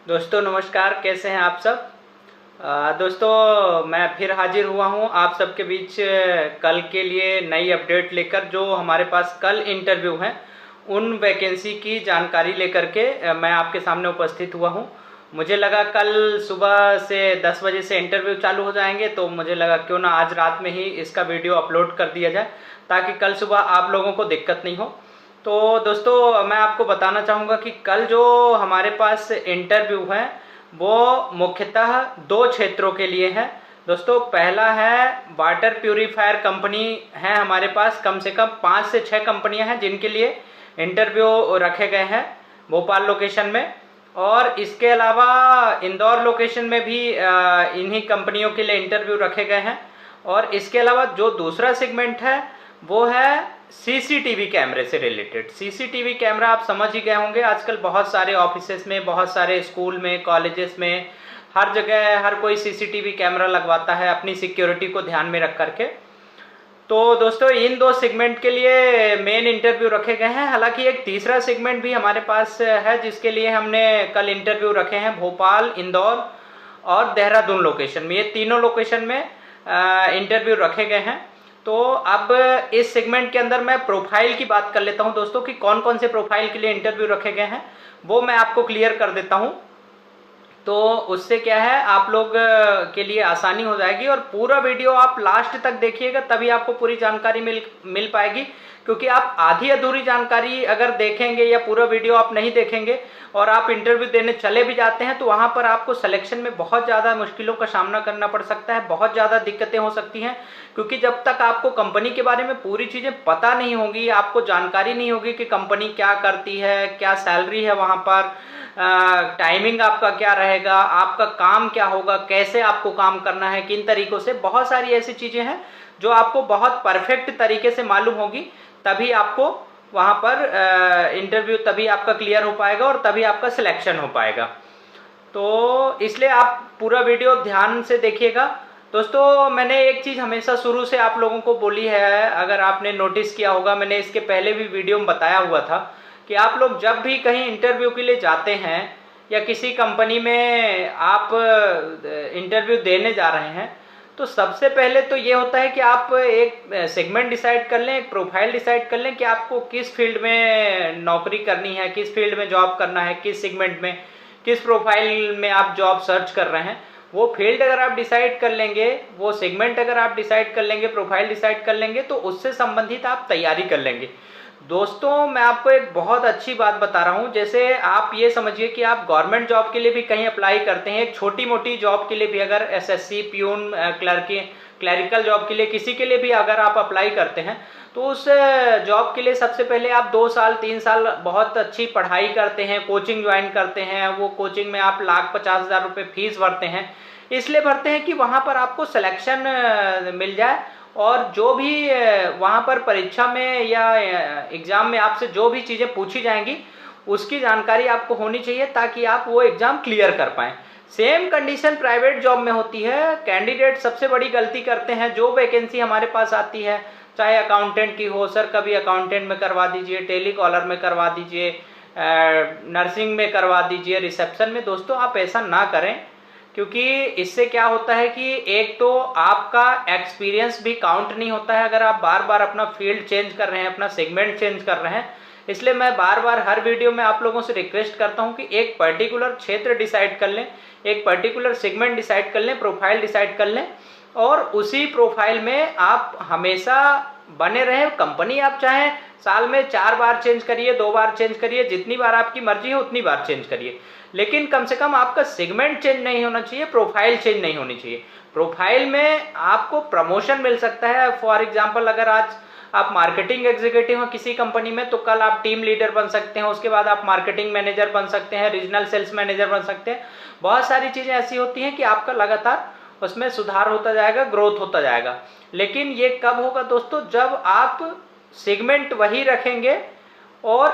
दोस्तों नमस्कार, कैसे हैं आप सब। दोस्तों मैं फिर हाजिर हुआ हूं आप सबके बीच कल के लिए नई अपडेट लेकर। जो हमारे पास कल इंटरव्यू हैं उन वैकेंसी की जानकारी लेकर के मैं आपके सामने उपस्थित हुआ हूं। मुझे लगा कल सुबह से 10 बजे से इंटरव्यू चालू हो जाएंगे, तो मुझे लगा क्यों ना आज रात में ही इसका वीडियो अपलोड कर दिया जाए ताकि कल सुबह आप लोगों को दिक्कत नहीं हो। तो दोस्तों मैं आपको बताना चाहूँगा कि कल जो हमारे पास इंटरव्यू है वो मुख्यतः दो क्षेत्रों के लिए है। दोस्तों पहला है वाटर प्यूरीफायर कंपनी है, हमारे पास कम से कम 5 से 6 कंपनियां हैं जिनके लिए इंटरव्यू रखे गए हैं भोपाल लोकेशन में। और इसके अलावा इंदौर लोकेशन में भी इन्हीं कंपनियों के लिए इंटरव्यू रखे गए हैं। और इसके अलावा जो दूसरा सेगमेंट है वो है सीसीटीवी कैमरे से रिलेटेड। सीसीटीवी कैमरा आप समझ ही गए होंगे, आजकल बहुत सारे ऑफिसेस में, बहुत सारे स्कूल में, कॉलेजेस में, हर जगह हर कोई सीसीटीवी कैमरा लगवाता है अपनी सिक्योरिटी को ध्यान में रख करके। तो दोस्तों इन दो सेगमेंट के लिए मेन इंटरव्यू रखे गए हैं। हालांकि एक तीसरा सेगमेंट भी हमारे पास है जिसके लिए हमने कल इंटरव्यू रखे हैं भोपाल, इंदौर और देहरादून लोकेशन में। ये तीनों लोकेशन में इंटरव्यू रखे गए हैं। तो अब इस सेगमेंट के अंदर मैं प्रोफाइल की बात कर लेता हूं दोस्तों कि कौन कौन से प्रोफाइल के लिए इंटरव्यू रखे गए हैं, वो मैं आपको क्लियर कर देता हूं। तो उससे क्या है, आप लोग के लिए आसानी हो जाएगी। और पूरा वीडियो आप लास्ट तक देखिएगा तभी आपको पूरी जानकारी मिल पाएगी। क्योंकि आप आधी अधूरी जानकारी अगर देखेंगे या पूरा वीडियो आप नहीं देखेंगे और आप इंटरव्यू देने चले भी जाते हैं तो वहां पर आपको सिलेक्शन में बहुत ज़्यादा मुश्किलों का सामना करना पड़ सकता है, बहुत ज़्यादा दिक्कतें हो सकती हैं। क्योंकि जब तक आपको कंपनी के बारे में पूरी चीज़ें पता नहीं होगी, आपको जानकारी नहीं होगी कि कंपनी क्या करती है, क्या सैलरी है वहाँ पर, टाइमिंग आपका क्या रहेगा, आपका काम क्या होगा, कैसे आपको काम करना है, किन तरीकों से, बहुत सारी ऐसी चीज़ें हैं जो आपको बहुत परफेक्ट तरीके से मालूम होगी। तभी आपको वहाँ पर इंटरव्यू तभी आपका क्लियर हो पाएगा और तभी आपका सिलेक्शन हो पाएगा। तो इसलिए आप पूरा वीडियो ध्यान से देखिएगा। दोस्तों मैंने एक चीज़ हमेशा शुरू से आप लोगों को बोली है, अगर आपने नोटिस किया होगा, मैंने इसके पहले भी वीडियो में बताया हुआ था कि आप लोग जब भी कहीं इंटरव्यू के लिए जाते हैं या किसी कंपनी में आप इंटरव्यू देने जा रहे हैं तो सबसे पहले तो ये होता है कि आप एक सेगमेंट डिसाइड कर लें, एक प्रोफाइल डिसाइड कर लें कि आपको किस फील्ड में नौकरी करनी है, किस फील्ड में जॉब करना है, किस सेगमेंट में, किस प्रोफाइल में आप जॉब सर्च कर रहे हैं। वो फील्ड अगर आप डिसाइड कर लेंगे, वो सेगमेंट अगर आप डिसाइड कर लेंगे, प्रोफाइल डिसाइड कर लेंगे तो उससे संबंधित आप तैयारी कर लेंगे। दोस्तों मैं आपको एक बहुत अच्छी बात बता रहा हूँ, जैसे आप ये समझिए कि आप गवर्नमेंट जॉब के लिए भी कहीं अप्लाई करते हैं, एक छोटी मोटी जॉब के लिए भी, अगर एसएससी, प्यून, क्लरिकल जॉब के लिए, किसी के लिए भी अगर आप अप्लाई करते हैं तो उस जॉब के लिए सबसे पहले आप 2 साल 3 साल बहुत अच्छी पढ़ाई करते हैं, कोचिंग ज्वाइन करते हैं। वो कोचिंग में आप ₹1,50,000 फीस भरते हैं, इसलिए भरते हैं कि वहाँ पर आपको सिलेक्शन मिल जाए और जो भी वहाँ पर परीक्षा में या एग्ज़ाम में आपसे जो भी चीज़ें पूछी जाएंगी उसकी जानकारी आपको होनी चाहिए ताकि आप वो एग्ज़ाम क्लियर कर पाएँ। सेम कंडीशन प्राइवेट जॉब में होती है। कैंडिडेट सबसे बड़ी गलती करते हैं, जो वैकेंसी हमारे पास आती है, चाहे अकाउंटेंट की हो, सर कभी अकाउंटेंट में करवा दीजिए, टेलीकॉलर में करवा दीजिए, नर्सिंग में करवा दीजिए, रिसेप्शन में। दोस्तों आप ऐसा ना करें, क्योंकि इससे क्या होता है कि एक तो आपका एक्सपीरियंस भी काउंट नहीं होता है अगर आप बार बार अपना फील्ड चेंज कर रहे हैं, अपना सेगमेंट चेंज कर रहे हैं। इसलिए मैं बार बार हर वीडियो में आप लोगों से रिक्वेस्ट करता हूं कि एक पर्टिकुलर क्षेत्र डिसाइड कर लें, एक पर्टिकुलर सेगमेंट डिसाइड कर लें, प्रोफाइल डिसाइड कर लें और उसी प्रोफाइल में आप हमेशा बने रहें। कंपनी आप चाहें साल में 4 बार चेंज करिए, 2 बार चेंज करिए, जितनी बार आपकी मर्जी हो उतनी बार चेंज करिए, लेकिन कम से कम आपका सेगमेंट चेंज नहीं होना चाहिए, प्रोफाइल चेंज नहीं होनी चाहिए। प्रोफाइल में आपको प्रमोशन मिल सकता है। फॉर एग्जांपल अगर आज आप मार्केटिंग एग्जीक्यूटिव हो किसी कंपनी में तो कल आप टीम लीडर बन सकते हैं, उसके बाद आप मार्केटिंग मैनेजर बन सकते हैं, रीजनल सेल्स मैनेजर बन सकते हैं। बहुत सारी चीज़ें ऐसी होती हैं कि आपका लगातार उसमें सुधार होता जाएगा, ग्रोथ होता जाएगा। लेकिन ये कब होगा दोस्तों, जब आप सेगमेंट वही रखेंगे और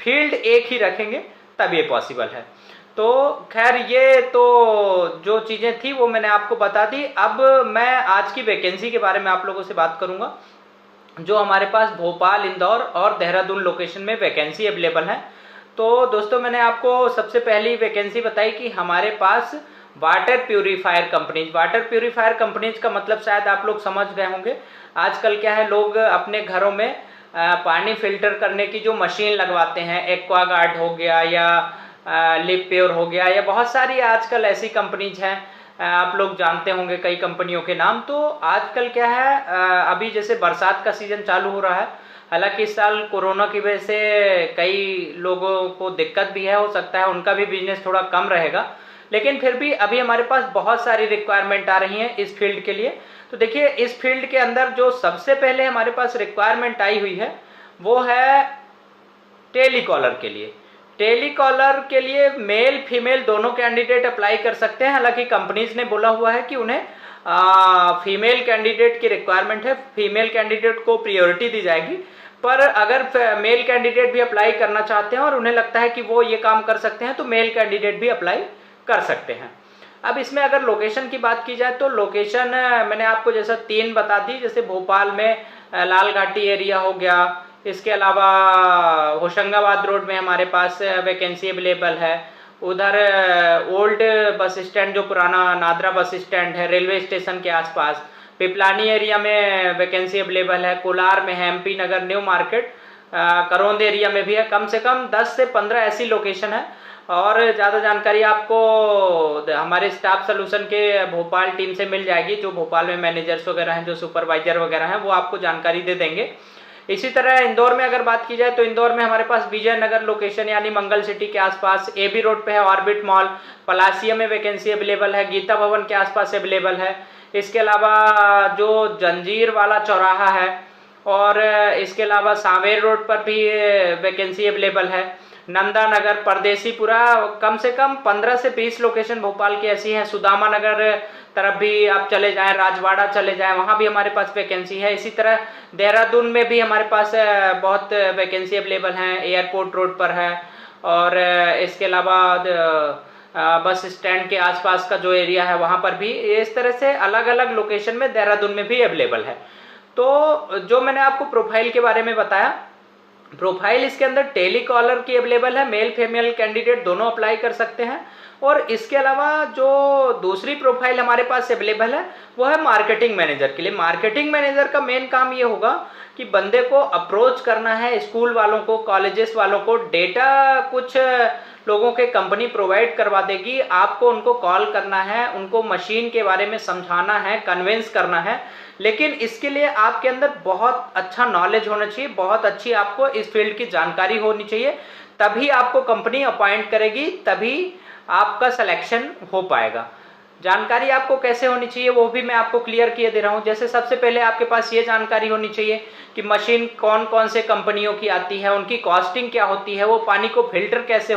फील्ड एक ही रखेंगे, तब ये पॉसिबल है। तो खैर ये तो जो चीज़ें थी वो मैंने आपको बता दी। अब मैं आज की वैकेंसी के बारे में आप लोगों से बात करूंगा जो हमारे पास भोपाल, इंदौर और देहरादून लोकेशन में वैकेंसी अवेलेबल है। तो दोस्तों मैंने आपको सबसे पहली वैकेंसी बताई कि हमारे पास वाटर प्यूरीफायर कंपनीज का मतलब शायद आप लोग समझ गए होंगे। आजकल क्या है, लोग अपने घरों में पानी फिल्टर करने की जो मशीन लगवाते हैं, एक्वागार्ड हो गया या लिप प्योर हो गया, या बहुत सारी आजकल ऐसी कंपनीज हैं, आप लोग जानते होंगे कई कंपनियों के नाम। तो आजकल क्या है, अभी जैसे बरसात का सीजन चालू हो रहा है, हालांकि इस साल कोरोना की वजह से कई लोगों को दिक्कत भी है, हो सकता है उनका भी बिजनेस थोड़ा कम रहेगा, लेकिन फिर भी अभी हमारे पास बहुत सारी रिक्वायरमेंट आ रही हैं इस फील्ड के लिए। तो देखिए, इस फील्ड के अंदर जो सबसे पहले हमारे पास रिक्वायरमेंट आई हुई है वो है टेलीकॉलर के लिए। टेलीकॉलर के लिए मेल फीमेल दोनों कैंडिडेट अप्लाई कर सकते हैं। हालांकि कंपनीज ने बोला हुआ है कि उन्हें फीमेल कैंडिडेट की रिक्वायरमेंट है, फीमेल कैंडिडेट को प्रायोरिटी दी जाएगी। पर अगर मेल कैंडिडेट भी अप्लाई करना चाहते हैं और उन्हें लगता है कि वो ये काम कर सकते हैं, तो मेल कैंडिडेट भी अप्लाई कर सकते हैं। अब इसमें अगर लोकेशन की बात की जाए तो लोकेशन मैंने आपको जैसा 3 बता दी, जैसे भोपाल में लाल घाटी एरिया हो गया, इसके अलावा होशंगाबाद रोड में हमारे पास वैकेंसी अवेलेबल है, उधर ओल्ड बस स्टैंड जो पुराना नादरा बस स्टैंड है रेलवे स्टेशन के आसपास, पिपलानी एरिया में वैकेंसी अवेलेबल है, कोलार में है, एमपी नगर न्यू मार्केट, करौंद एरिया में भी है। कम से कम 10 से 15 ऐसी लोकेशन है। और ज़्यादा जानकारी आपको हमारे स्टाफ सोल्यूशन के भोपाल टीम से मिल जाएगी, जो भोपाल में मैनेजर्स वगैरह हैं, जो सुपरवाइजर वगैरह हैं, वो आपको जानकारी दे देंगे। इसी तरह इंदौर में अगर बात की जाए तो इंदौर में हमारे पास विजयनगर लोकेशन यानी मंगल सिटी के आसपास, एबी रोड पे है ऑर्बिट मॉल, पलासिया में वैकेंसी अवेलेबल है, गीता भवन के आसपास अवेलेबल है। इसके अलावा जो जंजीर वाला चौराहा है, और इसके अलावा सांवेर रोड पर भी वैकेंसी अवेलेबल है, नंदा नगर, परदेसीपुरा, कम से कम 15 से 20 लोकेशन भोपाल की ऐसी हैं। सुदामा नगर तरफ भी आप चले जाएं, राजवाड़ा चले जाएं, वहाँ भी हमारे पास वैकेंसी है। इसी तरह देहरादून में भी हमारे पास बहुत वैकेंसी अवेलेबल हैं, एयरपोर्ट रोड पर है, और इसके अलावा बस स्टैंड के आसपास का जो एरिया है वहाँ पर भी, इस तरह से अलग अलग लोकेशन में देहरादून में भी अवेलेबल है। तो जो मैंने आपको प्रोफाइल के बारे में बताया, प्रोफाइल इसके अंदर टेलीकॉलर की अवेलेबल है, मेल फीमेल कैंडिडेट दोनों अप्लाई कर सकते हैं। और इसके अलावा जो दूसरी प्रोफाइल हमारे पास अवेलेबल है वो है मार्केटिंग मैनेजर के लिए। मार्केटिंग मैनेजर का मेन काम ये होगा कि बंदे को अप्रोच करना है, स्कूल वालों को, कॉलेजेस वालों को, डेटा कुछ लोगों के कंपनी प्रोवाइड करवा देगी, आपको उनको कॉल करना है, उनको मशीन के बारे में समझाना है, कन्विंस करना है। लेकिन इसके लिए आपके अंदर बहुत अच्छा नॉलेज होना चाहिए, बहुत अच्छी आपको इस फील्ड की जानकारी होनी चाहिए, तभी आपको कंपनी अपॉइंट करेगी, तभी आपका सिलेक्शन हो पाएगा। जानकारी आपको कैसे होनी चाहिए वो भी मैं आपको क्लियर किए दे रहा हूँ। जैसे सबसे पहले आपके पास ये जानकारी होनी चाहिए कि मशीन कौन कौन से कंपनियों की आती है, उनकी कॉस्टिंग क्या होती है, वो पानी को फिल्टर कैसे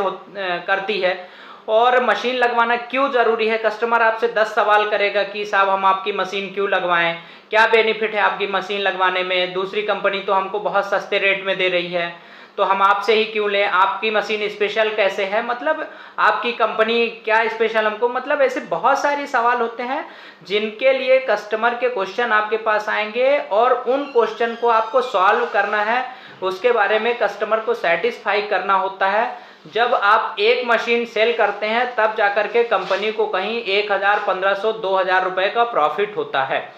करती है, और मशीन लगवाना क्यों ज़रूरी है। कस्टमर आपसे 10 सवाल करेगा कि साहब हम आपकी मशीन क्यों लगवाएं, क्या बेनिफिट है आपकी मशीन लगवाने में, दूसरी कंपनी तो हमको बहुत सस्ते रेट में दे रही है, तो हम आपसे ही क्यों लें, आपकी मशीन स्पेशल कैसे है, मतलब आपकी कंपनी क्या स्पेशल हमको, मतलब ऐसे बहुत सारे सवाल होते हैं जिनके लिए कस्टमर के क्वेश्चन आपके पास आएंगे, और उन क्वेश्चन को आपको सॉल्व करना है, उसके बारे में कस्टमर को सेटिस्फाई करना होता है। जब आप एक मशीन सेल करते हैं तब जाकर के कंपनी को कहीं 1000, 1500, 2000 रुपए का प्रॉफिट होता है।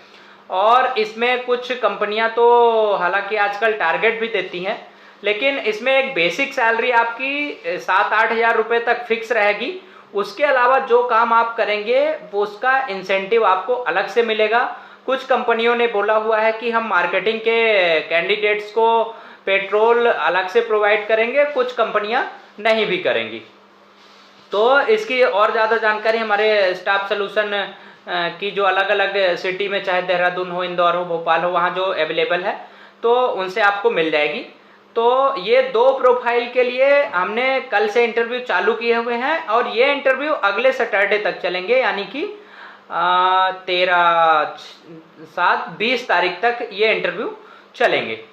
और इसमें कुछ कंपनियां तो हालांकि आजकल टारगेट भी देती हैं, लेकिन इसमें एक बेसिक सैलरी आपकी 7-8 हज़ार रुपये तक फिक्स रहेगी। उसके अलावा जो काम आप करेंगे वो उसका इंसेंटिव आपको अलग से मिलेगा। कुछ कंपनियों ने बोला हुआ है कि हम मार्केटिंग के कैंडिडेट्स को पेट्रोल अलग से प्रोवाइड करेंगे, कुछ कंपनियां नहीं भी करेंगी। तो इसकी और ज़्यादा जानकारी हमारे स्टाफ सोल्यूशन की जो अलग अलग सिटी में, चाहे देहरादून हो, इंदौर हो, भोपाल हो, वहाँ जो अवेलेबल है तो उनसे आपको मिल जाएगी। तो ये 2 प्रोफाइल के लिए हमने कल से इंटरव्यू चालू किए हुए हैं, और ये इंटरव्यू अगले सैटरडे तक चलेंगे, यानी कि 13/7 20 तारीख तक ये इंटरव्यू चलेंगे।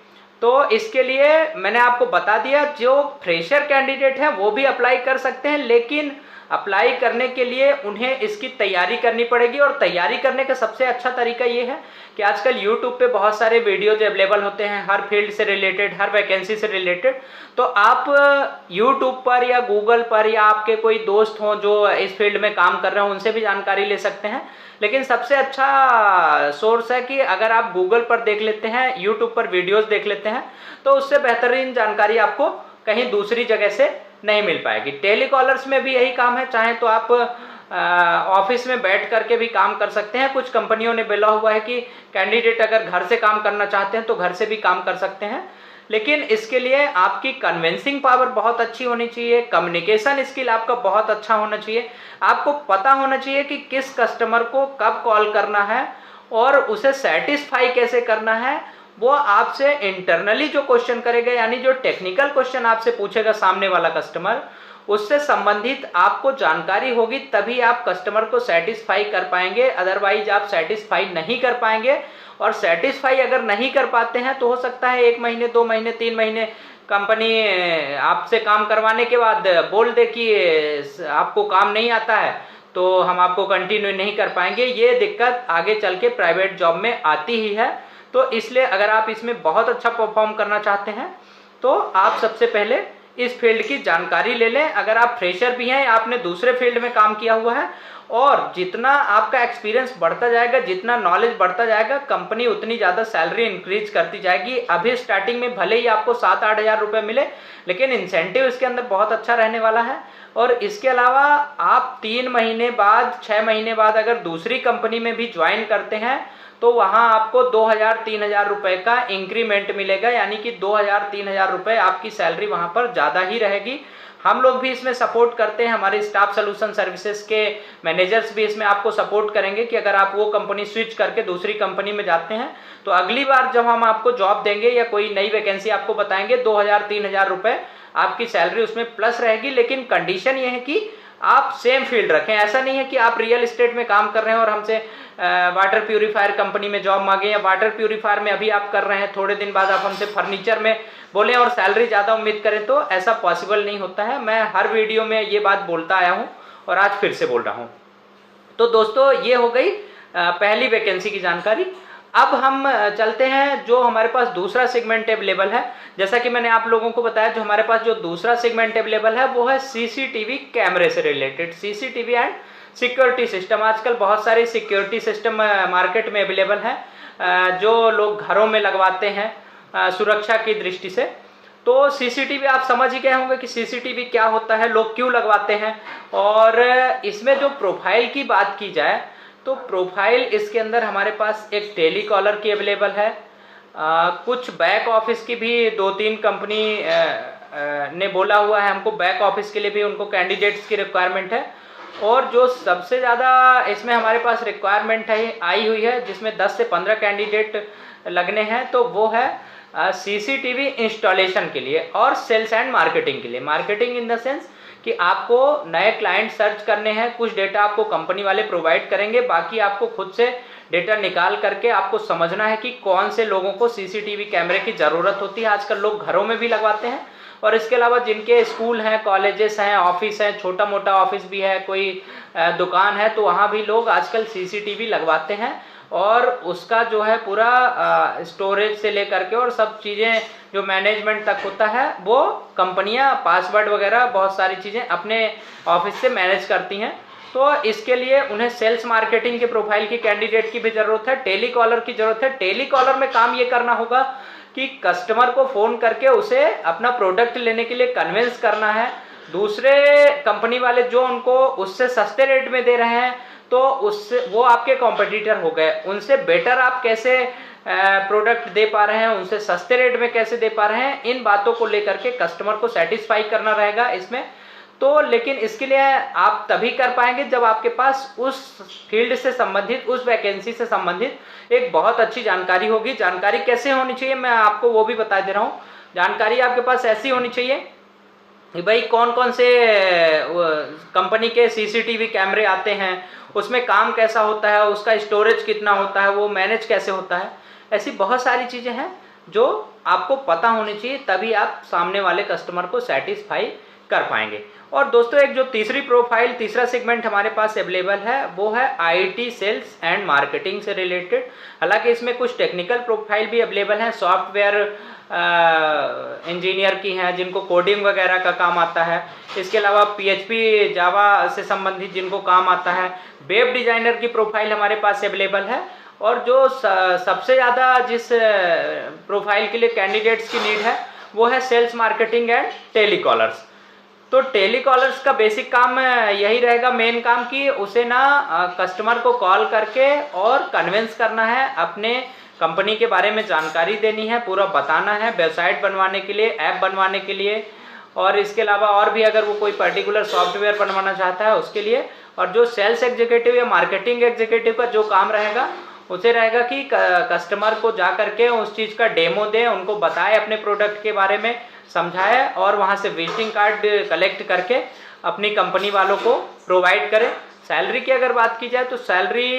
तो इसके लिए मैंने आपको बता दिया, जो फ्रेशर कैंडिडेट हैं वो भी अप्लाई कर सकते हैं, लेकिन अप्लाई करने के लिए उन्हें इसकी तैयारी करनी पड़ेगी। और तैयारी करने का सबसे अच्छा तरीका ये है कि आजकल YouTube पे बहुत सारे वीडियोज अवेलेबल होते हैं, हर फील्ड से रिलेटेड, हर वैकेंसी से रिलेटेड। तो आप YouTube पर या Google पर, या आपके कोई दोस्त हों जो इस फील्ड में काम कर रहे हो, उनसे भी जानकारी ले सकते हैं। लेकिन सबसे अच्छा सोर्स है कि अगर आप Google पर देख लेते हैं, YouTube पर वीडियोज देख लेते हैं, तो उससे बेहतरीन जानकारी आपको कहीं दूसरी जगह से नहीं मिल पाएगी। टेलीकॉलर्स में भी यही काम है, चाहे तो आप ऑफिस में बैठ करके भी काम कर सकते हैं। कुछ कंपनियों ने बोला हुआ है कि कैंडिडेट अगर घर से काम करना चाहते हैं तो घर से भी काम कर सकते हैं, लेकिन इसके लिए आपकी कन्विंसिंग पावर बहुत अच्छी होनी चाहिए, कम्युनिकेशन स्किल आपका बहुत अच्छा होना चाहिए। आपको पता होना चाहिए कि किस कस्टमर को कब कॉल करना है और उसे सेटिस्फाई कैसे करना है। वो आपसे इंटरनली जो क्वेश्चन करेगा, यानी जो टेक्निकल क्वेश्चन आपसे पूछेगा सामने वाला कस्टमर, उससे संबंधित आपको जानकारी होगी, तभी आप कस्टमर को सेटिस्फाई कर पाएंगे। अदरवाइज आप सेटिस्फाई नहीं कर पाएंगे। और सेटिस्फाई अगर नहीं कर पाते हैं तो हो सकता है 1 महीने, 2 महीने, 3 महीने कंपनी आपसे काम करवाने के बाद बोल दे कि आपको काम नहीं आता है, तो हम आपको कंटिन्यू नहीं कर पाएंगे। ये दिक्कत आगे चल के प्राइवेट जॉब में आती ही है। तो इसलिए अगर आप इसमें बहुत अच्छा परफॉर्म करना चाहते हैं तो आप सबसे पहले इस फील्ड की जानकारी ले लें। अगर आप फ्रेशर भी हैं, आपने दूसरे फील्ड में काम किया हुआ है, और जितना आपका एक्सपीरियंस बढ़ता जाएगा, जितना नॉलेज बढ़ता जाएगा, कंपनी उतनी ज़्यादा सैलरी इंक्रीज करती जाएगी। अभी स्टार्टिंग में भले ही आपको 7-8 हज़ार रुपये मिले, लेकिन इंसेंटिव इसके अंदर बहुत अच्छा रहने वाला है। और इसके अलावा आप 3 महीने बाद, 6 महीने बाद अगर दूसरी कंपनी में भी ज्वाइन करते हैं तो वहाँ आपको 2,000-3,000 रुपये का इंक्रीमेंट मिलेगा, यानी कि 2,000-3,000 रुपये आपकी सैलरी वहाँ पर ज़्यादा ही रहेगी। हम लोग भी इसमें सपोर्ट करते हैं, हमारे स्टाफ सोल्यूशन सर्विसेज के मैनेजर्स भी इसमें आपको सपोर्ट करेंगे कि अगर आप वो कंपनी स्विच करके दूसरी कंपनी में जाते हैं तो अगली बार जब हम आपको जॉब देंगे या कोई नई वैकेंसी आपको बताएंगे, 2,000-3,000 रुपये आपकी सैलरी उसमें प्लस रहेगी। लेकिन कंडीशन ये है कि आप सेम फील्ड रखें। ऐसा नहीं है कि आप रियल एस्टेट में काम कर रहे हैं और हमसे वाटर प्यूरिफायर कंपनी में जॉब मांगे, या वाटर प्यूरिफायर में अभी आप कर रहे हैं, थोड़े दिन बाद आप हमसे फर्नीचर में बोले और सैलरी ज़्यादा उम्मीद करें, तो ऐसा पॉसिबल नहीं होता है। मैं हर वीडियो में ये बात बोलता आया हूँ और आज फिर से बोल रहा हूँ। तो दोस्तों, ये हो गई पहली वैकेंसी की जानकारी। अब हम चलते हैं जो हमारे पास दूसरा सेगमेंट अवेलेबल है। जैसा कि मैंने आप लोगों को बताया, जो हमारे पास जो दूसरा सेगमेंट अवेलेबल है वो है सीसीटीवी कैमरे से related, CCTV and security system. आजकल बहुत सारे सिक्योरिटी सिस्टम मार्केट में अवेलेबल है जो लोग घरों में लगवाते हैं सुरक्षा की दृष्टि से। तो सीसीटीवी आप समझ ही गए होंगे कि सीसीटीवी क्या होता है, लोग क्यों लगवाते हैं। और इसमें जो प्रोफाइल की बात की जाए तो प्रोफाइल इसके अंदर हमारे पास एक टेलीकॉलर की अवेलेबल है, कुछ बैक ऑफिस की भी 2-3 कंपनी ने बोला हुआ है हमको, बैक ऑफिस के लिए भी उनको कैंडिडेट्स की रिक्वायरमेंट है। और जो सबसे ज़्यादा इसमें हमारे पास रिक्वायरमेंट है आई हुई है, जिसमें 10 से 15 कैंडिडेट लगने हैं, तो वो है सीसीटीवी इंस्टॉलेशन के लिए और सेल्स एंड मार्केटिंग के लिए। मार्केटिंग इन द सेंस कि आपको नए क्लाइंट सर्च करने हैं, कुछ डेटा आपको कंपनी वाले प्रोवाइड करेंगे, बाकी आपको खुद से डेटा निकाल करके आपको समझना है कि कौन से लोगों को सीसीटीवी कैमरे की ज़रूरत होती है। आजकल लोग घरों में भी लगवाते हैं, और इसके अलावा जिनके स्कूल हैं, कॉलेजेस हैं, ऑफिस हैं, छोटा मोटा ऑफिस भी है, कोई दुकान है, तो वहाँ भी लोग आजकल सीसीटीवी लगवाते हैं। और उसका जो है पूरा स्टोरेज से लेकर के और सब चीज़ें जो मैनेजमेंट तक होता है, वो कंपनियां पासवर्ड वगैरह बहुत सारी चीज़ें अपने ऑफिस से मैनेज करती हैं। तो इसके लिए उन्हें सेल्स मार्केटिंग के प्रोफाइल की कैंडिडेट की भी ज़रूरत है, टेलीकॉलर की ज़रूरत है। टेलीकॉलर में काम ये करना होगा कि कस्टमर को फ़ोन करके उसे अपना प्रोडक्ट लेने के लिए कन्विंस करना है। दूसरे कंपनी वाले जो उनको उससे सस्ते रेट में दे रहे हैं, तो उससे वो आपके कॉम्पिटिटर हो गए। उनसे बेटर आप कैसे प्रोडक्ट दे पा रहे हैं, उनसे सस्ते रेट में कैसे दे पा रहे हैं, इन बातों को लेकर के कस्टमर को सेटिस्फाई करना रहेगा इसमें। तो लेकिन इसके लिए आप तभी कर पाएंगे जब आपके पास उस फील्ड से संबंधित, उस वैकेंसी से संबंधित एक बहुत अच्छी जानकारी होगी। जानकारी कैसे होनी चाहिए मैं आपको वो भी बता दे रहा हूँ। जानकारी आपके पास ऐसी होनी चाहिए कि भाई कौन कौन से कंपनी के सीसीटीवी कैमरे आते हैं, उसमें काम कैसा होता है, उसका स्टोरेज कितना होता है, वो मैनेज कैसे होता है, ऐसी बहुत सारी चीज़ें हैं जो आपको पता होनी चाहिए, तभी आप सामने वाले कस्टमर को सेटिस्फाई कर पाएंगे। और दोस्तों एक जो तीसरी प्रोफाइल, तीसरा सेगमेंट हमारे पास अवेलेबल है वो है आईटी सेल्स एंड मार्केटिंग से रिलेटेड। हालांकि इसमें कुछ टेक्निकल प्रोफाइल भी अवेलेबल हैं, सॉफ्टवेयर इंजीनियर की हैं जिनको कोडिंग वगैरह का काम आता है, इसके अलावा पीएचपी जावा से संबंधित जिनको काम आता है, वेब डिजाइनर की प्रोफाइल हमारे पास अवेलेबल है। और जो सबसे ज़्यादा जिस प्रोफाइल के लिए कैंडिडेट्स की नीड है वो है सेल्स मार्केटिंग एंड टेलीकॉलर्स। तो टेलीकॉलर्स का बेसिक काम यही रहेगा, मेन काम, कि उसे ना कस्टमर को कॉल करके और कन्विंस करना है, अपने कंपनी के बारे में जानकारी देनी है, पूरा बताना है, वेबसाइट बनवाने के लिए, ऐप बनवाने के लिए, और इसके अलावा और भी अगर वो कोई पर्टिकुलर सॉफ्टवेयर बनवाना चाहता है उसके लिए। और जो सेल्स एग्जीक्यूटिव या मार्केटिंग एग्जीक्यूटिव का जो काम रहेगा उसे रहेगा कि कस्टमर को जा करके उस चीज़ का डेमो दे, उनको बताए, अपने प्रोडक्ट के बारे में समझाए, और वहाँ से विजिटिंग कार्ड कलेक्ट करके अपनी कंपनी वालों को प्रोवाइड करे। सैलरी की अगर बात की जाए तो सैलरी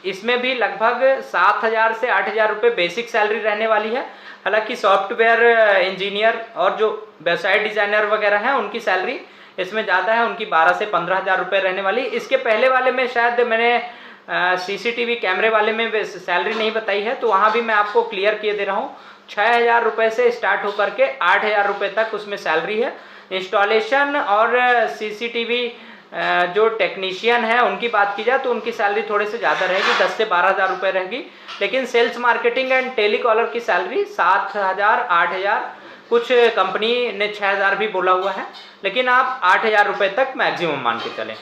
इसमें भी लगभग 7,000 से 8,000 रुपये बेसिक सैलरी रहने वाली है। हालांकि सॉफ्टवेयर इंजीनियर और जो वेबसाइट डिज़ाइनर वगैरह हैं उनकी सैलरी इसमें ज़्यादा है, उनकी 12 से 15,000 रुपये रहने वाली। इसके पहले वाले में शायद मैंने सीसीटीवी कैमरे वाले में सैलरी नहीं बताई है, तो वहाँ भी मैं आपको क्लियर किए दे रहा हूँ। 6,000 रुपये से स्टार्ट होकर के 8,000 रुपये तक उसमें सैलरी है। इंस्टॉलेशन और सीसीटीवी जो टेक्नीशियन है उनकी बात की जाए तो उनकी सैलरी थोड़े से ज़्यादा रहेगी, 10 से 12,000 रुपये रहेगी। लेकिन सेल्स मार्केटिंग एंड टेलीकॉलर की सैलरी 7,000, 8,000, कुछ कंपनी ने 6,000 भी बोला हुआ है, लेकिन आप 8,000 रुपये तक मैक्सिमम मान के चलें।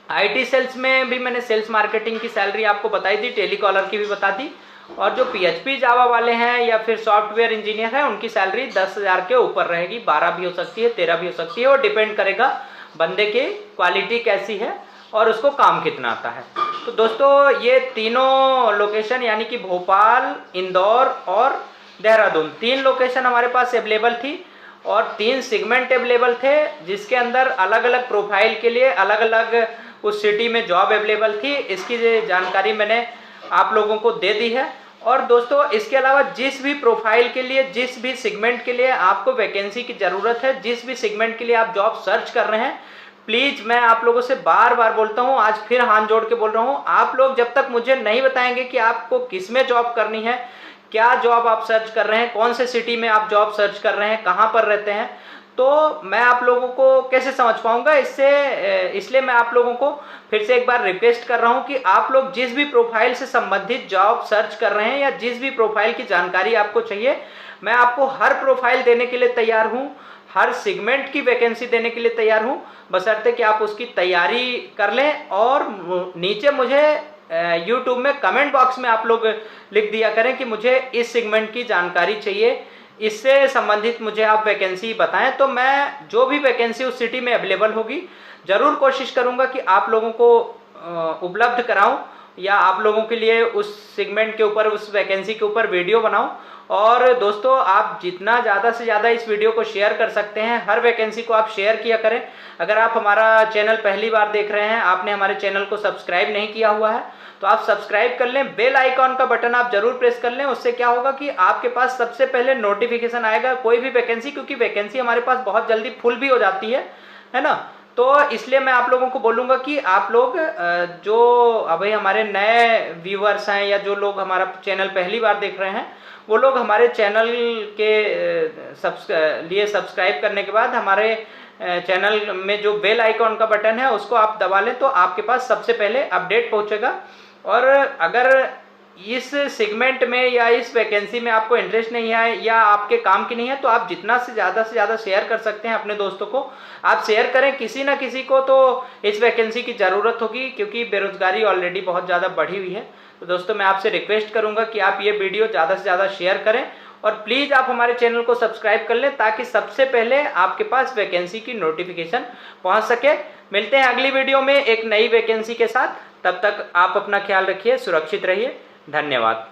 आईटी सेल्स में भी मैंने सेल्स मार्केटिंग की सैलरी आपको बताई थी, टेलीकॉलर की भी बता दी। और जो पीएचपी जावा वाले हैं या फिर सॉफ्टवेयर इंजीनियर हैं उनकी सैलरी 10,000 के ऊपर रहेगी, 12 भी हो सकती है, 13 भी हो सकती है, और डिपेंड करेगा बंदे की क्वालिटी कैसी है और उसको काम कितना आता है। तो दोस्तों ये तीनों लोकेशन यानी कि भोपाल, इंदौर और देहरादून, 3 लोकेशन हमारे पास अवेलेबल थी और 3 सेगमेंट अवेलेबल थे, जिसके अंदर अलग अलग प्रोफाइल के लिए अलग अलग उस सिटी में जॉब अवेलेबल थी। इसकी जानकारी मैंने आप लोगों को दे दी है। और दोस्तों इसके अलावा जिस भी प्रोफाइल के लिए, जिस भी सेगमेंट के लिए आपको वैकेंसी की ज़रूरत है, जिस भी सेगमेंट के लिए आप जॉब सर्च कर रहे हैं, प्लीज़ मैं आप लोगों से बार बार बोलता हूँ, आज फिर हाथ जोड़ के बोल रहा हूँ, आप लोग जब तक मुझे नहीं बताएंगे कि आपको किस में जॉब करनी है, क्या जॉब आप सर्च कर रहे हैं, कौन से सिटी में आप जॉब सर्च कर रहे हैं, कहाँ पर रहते हैं, तो मैं आप लोगों को कैसे समझ पाऊंगा। इसलिए मैं आप लोगों को फिर से एक बार रिक्वेस्ट कर रहा हूं कि आप लोग जिस भी प्रोफाइल से संबंधित जॉब सर्च कर रहे हैं या जिस भी प्रोफाइल की जानकारी आपको चाहिए, मैं आपको हर प्रोफाइल देने के लिए तैयार हूं, हर सेगमेंट की वैकेंसी देने के लिए तैयार हूं, बशर्ते कि आप उसकी तैयारी कर लें। और नीचे मुझे यूट्यूब में कमेंट बॉक्स में आप लोग लिख दिया करें कि मुझे इस सेगमेंट की जानकारी चाहिए, इससे संबंधित मुझे आप वैकेंसी बताएं, तो मैं जो भी वैकेंसी उस सिटी में अवेलेबल होगी ज़रूर कोशिश करूंगा कि आप लोगों को उपलब्ध कराऊं या आप लोगों के लिए उस सेगमेंट के ऊपर, उस वैकेंसी के ऊपर वीडियो बनाऊं। और दोस्तों आप जितना ज़्यादा से ज़्यादा इस वीडियो को शेयर कर सकते हैं, हर वैकेंसी को आप शेयर किया करें। अगर आप हमारा चैनल पहली बार देख रहे हैं, आपने हमारे चैनल को सब्सक्राइब नहीं किया हुआ है, तो आप सब्सक्राइब कर लें, बेल आइकॉन का बटन आप जरूर प्रेस कर लें। उससे क्या होगा कि आपके पास सबसे पहले नोटिफिकेशन आएगा कोई भी वैकेंसी, क्योंकि वैकेंसी हमारे पास बहुत जल्दी फुल भी हो जाती है ना। तो इसलिए मैं आप लोगों को बोलूँगा कि आप लोग जो अभी हमारे नए व्यूअर्स हैं या जो लोग हमारा चैनल पहली बार देख रहे हैं, वो लोग हमारे चैनल के लिए सब्सक्राइब करने के बाद हमारे चैनल में जो बेल आइकॉन का बटन है उसको आप दबा लें, तो आपके पास सबसे पहले अपडेट पहुंचेगा। और अगर इस सेगमेंट में या इस वैकेंसी में आपको इंटरेस्ट नहीं है या आपके काम की नहीं है, तो आप जितना से ज़्यादा शेयर कर सकते हैं अपने दोस्तों को, आप शेयर करें। किसी ना किसी को तो इस वैकेंसी की ज़रूरत होगी, क्योंकि बेरोजगारी ऑलरेडी बहुत ज़्यादा बढ़ी हुई है। तो दोस्तों मैं आपसे रिक्वेस्ट करूंगा कि आप ये वीडियो ज़्यादा से ज़्यादा शेयर करें और प्लीज़ आप हमारे चैनल को सब्सक्राइब कर लें, ताकि सबसे पहले आपके पास वैकेंसी की नोटिफिकेशन पहुंच सके। मिलते हैं अगली वीडियो में एक नई वैकेंसी के साथ, तब तक आप अपना ख्याल रखिए, सुरक्षित रहिए। धन्यवाद।